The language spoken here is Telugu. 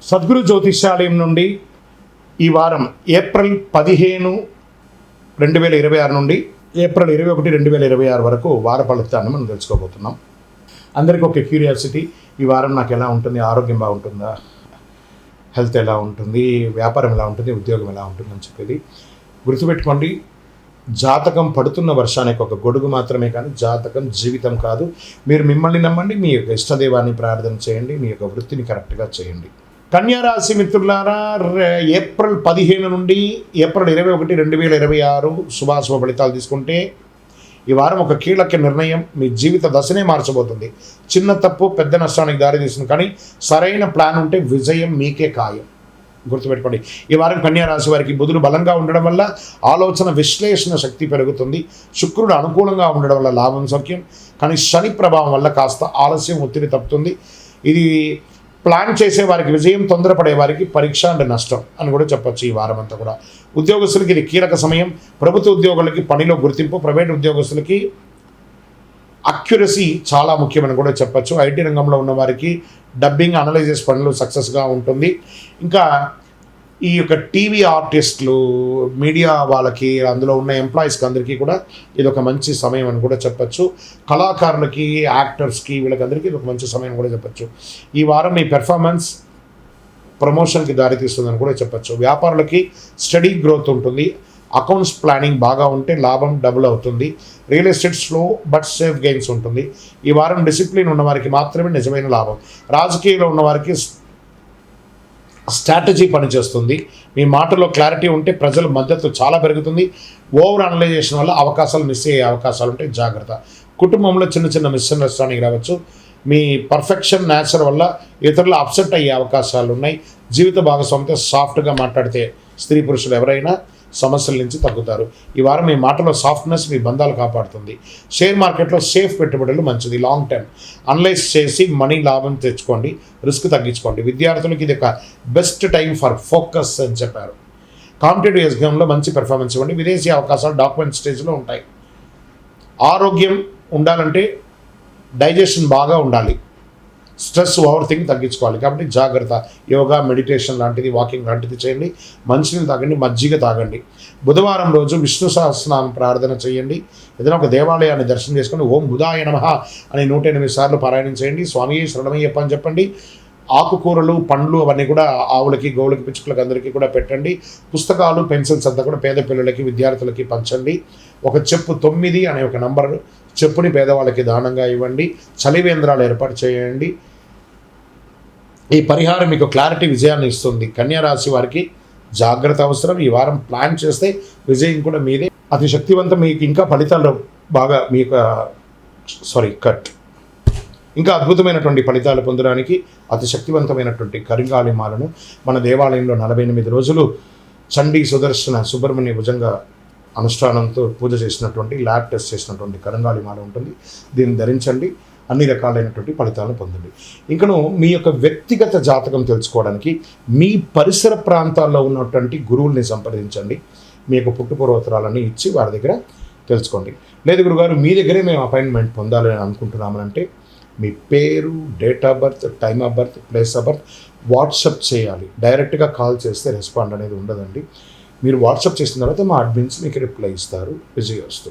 సద్గురు జ్యోతిష్యాలయం నుండి ఈ వారం ఏప్రిల్ 15, 2026 నుండి ఏప్రిల్ 21, 2026 వరకు వార ఫలితాన్ని మనం తెలుసుకోబోతున్నాం. అందరికీ ఒక క్యూరియాసిటీ, ఈ వారం నాకు ఎలా ఉంటుంది, ఆరోగ్యం బాగుంటుందా, హెల్త్ ఎలా ఉంటుంది, వ్యాపారం ఎలా ఉంటుంది, ఉద్యోగం ఎలా ఉంటుంది అని చెప్పేది గుర్తుపెట్టుకోండి. జాతకం పడుతున్న వర్షానికి ఒక గొడుగు మాత్రమే, కానీ జాతకం జీవితం కాదు. మీరు మిమ్మల్ని నమ్మండి, మీ యొక్క ఇష్టదైవాన్ని ప్రార్థన చేయండి, మీ యొక్క వృత్తిని కరెక్ట్గా చేయండి. కన్యారాశి మిత్రులారా, ఏప్రిల్ 15 నుండి ఏప్రిల్ 21, 2026 శుభాశుభ ఫలితాలు తీసుకుంటే ఈ వారం ఒక కీలక నిర్ణయం మీ జీవిత దశనే మార్చబోతుంది. చిన్న తప్పు పెద్ద నష్టానికి దారితీస్తుంది, కానీ సరైన ప్లాన్ ఉంటే విజయం మీకే ఖాయం. గుర్తుపెట్టుకోండి, ఈ వారం కన్యారాశి వారికి బుధుడు బలంగా ఉండడం వల్ల ఆలోచన విశ్లేషణ శక్తి పెరుగుతుంది. శుక్రుడు అనుకూలంగా ఉండడం వల్ల లాభం సౌఖ్యం, కానీ శని ప్రభావం వల్ల కాస్త ఆలస్యం, ఒత్తిడి తప్పుతుంది. ఇది ప్లాన్ చేసే వారికి విజయం, తొందరపడే వారికి పరీక్ష అండ్ నష్టం అని కూడా చెప్పొచ్చు. ఈ వారం అంతా కూడా ఉద్యోగస్తులకి ఇది కీలక సమయం. ప్రభుత్వ ఉద్యోగులకి పనిలో గుర్తింపు, ప్రైవేట్ ఉద్యోగస్తులకి అక్యురసీ చాలా ముఖ్యమని కూడా చెప్పచ్చు. ఐటీ రంగంలో ఉన్న వారికి డబ్బింగ్, అనలైజెస్ పనులు సక్సెస్గా ఉంటుంది. ఇంకా ఈ యొక్క టీవీ ఆర్టిస్టులు, మీడియా వాళ్ళకి, అందులో ఉన్న ఎంప్లాయీస్కి అందరికీ కూడా ఇది ఒక మంచి సమయం అని కూడా చెప్పచ్చు. కళాకారులకి, యాక్టర్స్కి, వీళ్ళకందరికీ ఇది ఒక మంచి సమయం కూడా చెప్పచ్చు. ఈ వారం మీ పెర్ఫార్మెన్స్ ప్రమోషన్కి దారితీస్తుందని కూడా చెప్పచ్చు. వ్యాపారులకి స్టడీ గ్రోత్ ఉంటుంది. అకౌంట్స్ ప్లానింగ్ బాగా ఉంటే లాభం డబుల్ అవుతుంది. Real estate slow but safe gains ఉంటుంది. ఈ వారం డిసిప్లిన్ ఉన్నవారికి మాత్రమే నిజమైన లాభం. రాజకీయాల్లో ఉన్నవారికి స్ట్రాటజీ పనిచేస్తుంది. మీ మాటలో క్లారిటీ ఉంటే ప్రజల మద్దతు చాలా పెరుగుతుంది. ఓవర్ అనలైజేషన్ వల్ల అవకాశాలు మిస్ అయ్యే అవకాశాలు ఉంటాయి, జాగ్రత్త. కుటుంబంలో చిన్న చిన్న మిస్అండర్స్టాండింగ్ రావచ్చు. మీ పర్ఫెక్షన్ నేచర్ వల్ల ఇతరులు అప్సెట్ అయ్యే అవకాశాలు ఉన్నాయి. జీవిత భాగస్వామితో సాఫ్ట్గా మాట్లాడితే స్త్రీ పురుషులు ఎవరైనా సమస్యల నుంచి తగ్గుతారు. ఈ వారం మీ మాటలో సాఫ్ట్నెస్ మీ బంధాలు కాపాడుతుంది. షేర్ మార్కెట్లో సేఫ్ పెట్టుబడులు మంచిది. లాంగ్ టర్మ్ అనలైజ్ చేసి మనీ లాభం తెచ్చుకోండి, రిస్క్ తగ్గించుకోండి. విద్యార్థులకి ఇది ఒక బెస్ట్ టైం ఫర్ ఫోకస్ అని చెప్పారు. కాంపిటేటివ్ ఎగ్జామ్లో మంచి పెర్ఫార్మెన్స్ ఇవ్వండి. విదేశీ అవకాశాలు డాక్యుమెంట్ స్టేజ్లో ఉంటాయి. ఆరోగ్యం ఉండాలంటే డైజెషన్ బాగా ఉండాలి. స్ట్రెస్, ఓవర్ థింక్ తగ్గించుకోవాలి. కాబట్టి జాగ్రత్త. యోగా, మెడిటేషన్ లాంటిది, వాకింగ్ లాంటిది చేయండి. మంచినీళ్ళు తాగండి, మజ్జిగ తాగండి. బుధవారం రోజు విష్ణు సహస్రనామం ప్రార్థన చేయండి. ఏదైనా ఒక దేవాలయాన్ని దర్శనం చేసుకొని ఓం బుధాయ నమః అని 108 సార్లు పారాయణం చేయండి. స్వామి శరణమయ్యప్ప అని చెప్పండి. ఆకుకూరలు, పండ్లు అవన్నీ కూడా ఆవులకి, గోవులకి, పిచ్చుకలకి అందరికీ కూడా పెట్టండి. పుస్తకాలు, పెన్సిల్స్ అంతా కూడా పేద పిల్లలకి, విద్యార్థులకి పంచండి. ఒక చెప్పు 9 అనే ఒక నంబర్ చెప్పుని పేదవాళ్ళకి దానంగా ఇవ్వండి. చలివేంద్రాలు ఏర్పాటు చేయండి. ఈ పరిహారం మీకు క్లారిటీ, విజయాన్ని ఇస్తుంది. కన్యారాశి వారికి జాగ్రత్త అవసరం. ఈ వారం ప్లాన్ చేస్తే విజయం కూడా మీదే. అతి శక్తివంతం. మీకు ఇంకా ఫలితాలు బాగా ఇంకా అద్భుతమైనటువంటి ఫలితాలు పొందడానికి అతి శక్తివంతమైనటువంటి కరింగాళిమాలను మన దేవాలయంలో 48 రోజులు చండీ, సుదర్శన, సుబ్రహ్మణ్య భుజంగా అనుష్ఠానంతో పూజ చేసినటువంటి, ల్యాబ్ టెస్ట్ చేసినటువంటి కరంగాళిమాల ఉంటుంది. దీన్ని ధరించండి. అన్ని రకాలైనటువంటి ఫలితాలను పొందండి. ఇంకను మీ యొక్క వ్యక్తిగత జాతకం తెలుసుకోవడానికి మీ పరిసర ప్రాంతాల్లో ఉన్నటువంటి గురువుల్ని సంప్రదించండి. మీ యొక్క పుట్టుపూర్వోత్తరాలన్నీ ఇచ్చి వారి దగ్గర తెలుసుకోండి. లేదు గురుగారు, మీ దగ్గరే మేము అపాయింట్మెంట్ పొందాలని అనుకుంటున్నామనంటే మీ పేరు, date of birth, time of birth, place of birth WhatsApp చేయాలి. డైరెక్ట్గా కాల్ చేస్తే రెస్పాండ్ అనేది ఉండదండి. మీరు వాట్సప్ చేసిన తర్వాత మా అడ్మిన్స్ మీకు రిప్లై ఇస్తారు. విజయవస్తు.